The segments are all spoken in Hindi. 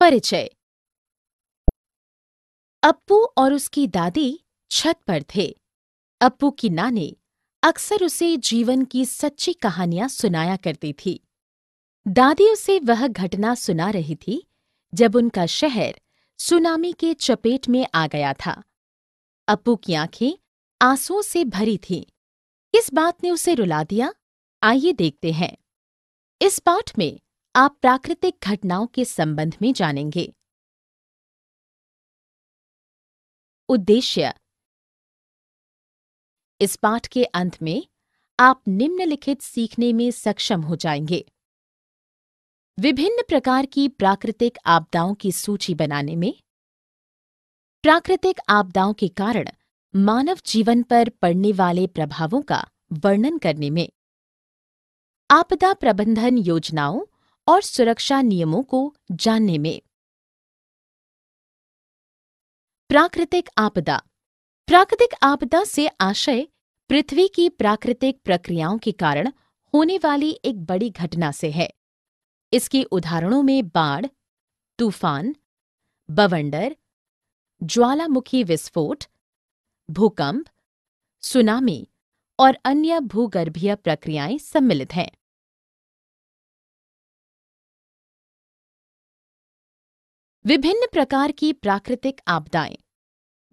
परिचय। अप्पू और उसकी दादी छत पर थे। अप्पू की नानी अक्सर उसे जीवन की सच्ची कहानियां सुनाया करती थी। दादी उसे वह घटना सुना रही थी जब उनका शहर सुनामी के चपेट में आ गया था। अप्पू की आंखें आंसुओं से भरी थीं। किस बात ने उसे रुला दिया? आइए देखते हैं। इस पाठ में आप प्राकृतिक घटनाओं के संबंध में जानेंगे। उद्देश्य। इस पाठ के अंत में आप निम्नलिखित सीखने में सक्षम हो जाएंगे। विभिन्न प्रकार की प्राकृतिक आपदाओं की सूची बनाने में, प्राकृतिक आपदाओं के कारण मानव जीवन पर पड़ने वाले प्रभावों का वर्णन करने में, आपदा प्रबंधन योजनाओं और सुरक्षा नियमों को जानने में। प्राकृतिक आपदा। प्राकृतिक आपदा से आशय पृथ्वी की प्राकृतिक प्रक्रियाओं के कारण होने वाली एक बड़ी घटना से है। इसके उदाहरणों में बाढ़, तूफान, बवंडर, ज्वालामुखी विस्फोट, भूकंप, सुनामी और अन्य भूगर्भीय प्रक्रियाएं सम्मिलित हैं। विभिन्न प्रकार की प्राकृतिक आपदाएं।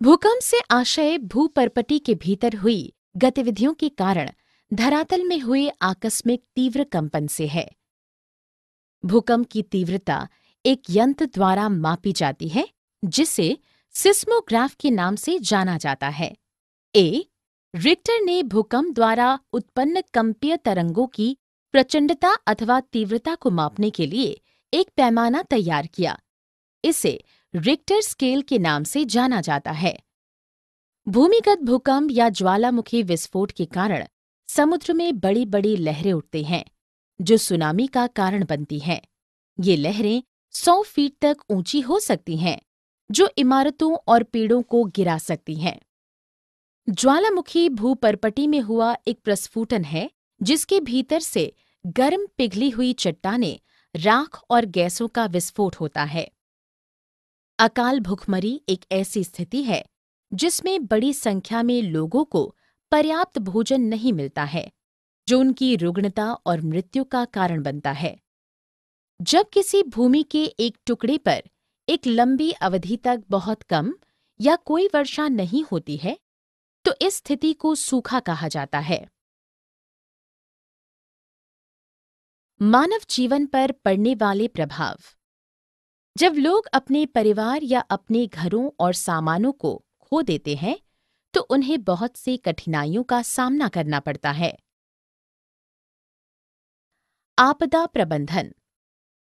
भूकंप से आशय भूपर्पटी के भीतर हुई गतिविधियों के कारण धरातल में हुए आकस्मिक तीव्र कंपन से है। भूकंप की तीव्रता एक यंत्र द्वारा मापी जाती है जिसे सिस्मोग्राफ के नाम से जाना जाता है। रिक्टर ने भूकंप द्वारा उत्पन्न कंपीय तरंगों की प्रचंडता अथवा तीव्रता को मापने के लिए एक पैमाना तैयार किया। इसे रिक्टर स्केल के नाम से जाना जाता है। भूमिगत भूकंप या ज्वालामुखी विस्फोट के कारण समुद्र में बड़ी बड़ी लहरें उठती हैं, जो सुनामी का कारण बनती हैं। ये लहरें 100 फीट तक ऊंची हो सकती हैं, जो इमारतों और पेड़ों को गिरा सकती हैं। ज्वालामुखी भूपर्पटी में हुआ एक प्रस्फुटन है, जिसके भीतर से गर्म पिघली हुई चट्टानें, राख और गैसों का विस्फोट होता है। अकाल भुखमरी एक ऐसी स्थिति है जिसमें बड़ी संख्या में लोगों को पर्याप्त भोजन नहीं मिलता है, जो उनकी रुग्णता और मृत्यु का कारण बनता है। जब किसी भूमि के एक टुकड़े पर एक लंबी अवधि तक बहुत कम या कोई वर्षा नहीं होती है, तो इस स्थिति को सूखा कहा जाता है। मानव जीवन पर पड़ने वाले प्रभाव। जब लोग अपने परिवार या अपने घरों और सामानों को खो देते हैं, तो उन्हें बहुत सी कठिनाइयों का सामना करना पड़ता है। आपदा प्रबंधन।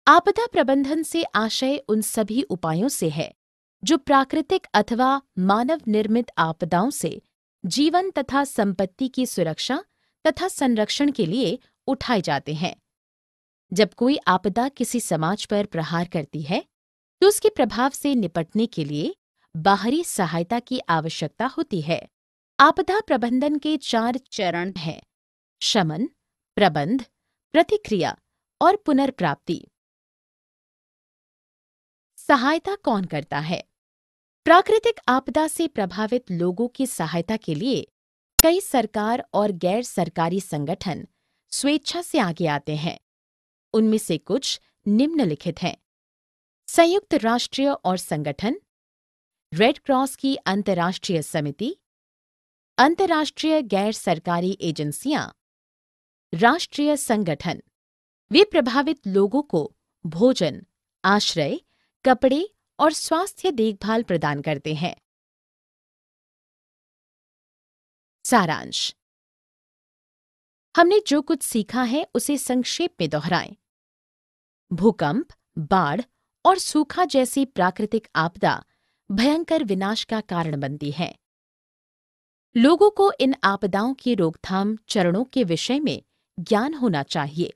आपदा प्रबंधन से आशय उन सभी उपायों से है जो प्राकृतिक अथवा मानव निर्मित आपदाओं से जीवन तथा संपत्ति की सुरक्षा तथा संरक्षण के लिए उठाए जाते हैं। जब कोई आपदा किसी समाज पर प्रहार करती है, तो उसके प्रभाव से निपटने के लिए बाहरी सहायता की आवश्यकता होती है। आपदा प्रबंधन के 4 चरण हैं: शमन, प्रबंध, प्रतिक्रिया और पुनर्प्राप्ति। सहायता कौन करता है? प्राकृतिक आपदा से प्रभावित लोगों की सहायता के लिए कई सरकार और गैर सरकारी संगठन स्वेच्छा से आगे आते हैं। उनमें से कुछ निम्नलिखित हैं: संयुक्त राष्ट्र और संगठन, रेड क्रॉस की अंतर्राष्ट्रीय समिति, अंतर्राष्ट्रीय गैर सरकारी एजेंसियां, राष्ट्रीय संगठन। वे प्रभावित लोगों को भोजन, आश्रय, कपड़े और स्वास्थ्य देखभाल प्रदान करते हैं। सारांश। हमने जो कुछ सीखा है उसे संक्षेप में दोहराएं। भूकंप, बाढ़ और सूखा जैसी प्राकृतिक आपदा भयंकर विनाश का कारण बनती है। लोगों को इन आपदाओं की रोकथाम चरणों के विषय में ज्ञान होना चाहिए।